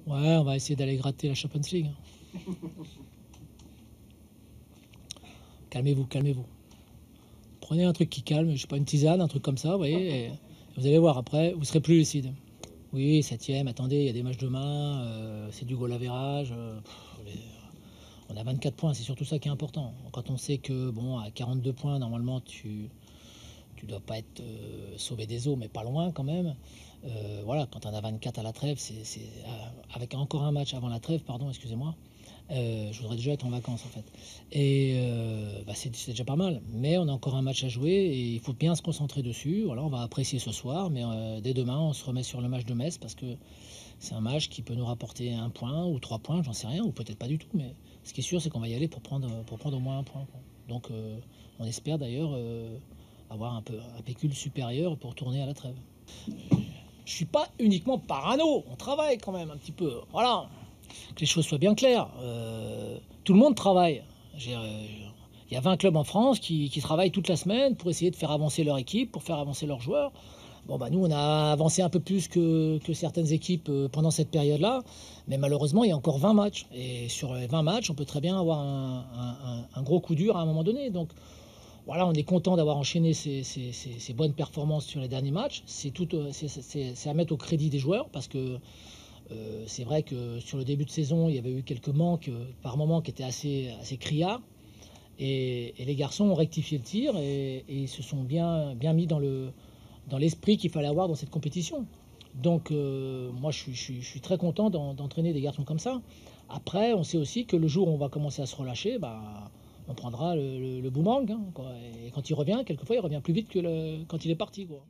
Ouais, on va essayer d'aller gratter la Champions League. Calmez-vous, calmez-vous. Prenez un truc qui calme, je sais pas, une tisane, un truc comme ça, vous voyez, et vous allez voir après, vous serez plus lucide. Oui, septième, attendez, il y a des matchs demain, c'est du goal average, on a 24 points, c'est surtout ça qui est important. Quand on sait que, bon, à 42 points, normalement, tu dois pas être sauvé des eaux, mais pas loin quand même. Voilà, quand on a 24 à la trêve, avec encore un match avant la trêve, pardon, excusez-moi, je voudrais déjà être en vacances en fait. Et bah, c'est déjà pas mal, mais on a encore un match à jouer et il faut bien se concentrer dessus. Voilà, on va apprécier ce soir, mais dès demain, on se remet sur le match de Metz parce que c'est un match qui peut nous rapporter un point ou 3 points, j'en sais rien, ou peut-être pas du tout, mais ce qui est sûr, c'est qu'on va y aller pour prendre au moins un point, quoi. Donc, on espère d'ailleurs avoir un pécule supérieur pour tourner à la trêve. Je suis pas uniquement parano, on travaille quand même un petit peu. Voilà, que les choses soient bien claires. Tout le monde travaille. Il y a 20 clubs en France qui travaillent toute la semaine pour essayer de faire avancer leur équipe, pour faire avancer leurs joueurs. Bon, bah, nous, on a avancé un peu plus que certaines équipes pendant cette période-là, mais malheureusement, il y a encore 20 matchs. Et sur les 20 matchs, on peut très bien avoir un gros coup dur à un moment donné. Donc voilà, on est content d'avoir enchaîné ces bonnes performances sur les derniers matchs. C'est à mettre au crédit des joueurs parce que c'est vrai que sur le début de saison, il y avait eu quelques manques par moments qui étaient assez criards. Et les garçons ont rectifié le tir et ils se sont bien mis dans l'esprit qu'il fallait avoir dans cette compétition. Donc, moi, je suis très content d'entraîner des garçons comme ça. Après, on sait aussi que le jour où on va commencer à se relâcher, bah, on prendra le boomerang, hein, quoi. Et quand il revient, quelquefois, il revient plus vite que quand il est parti, quoi.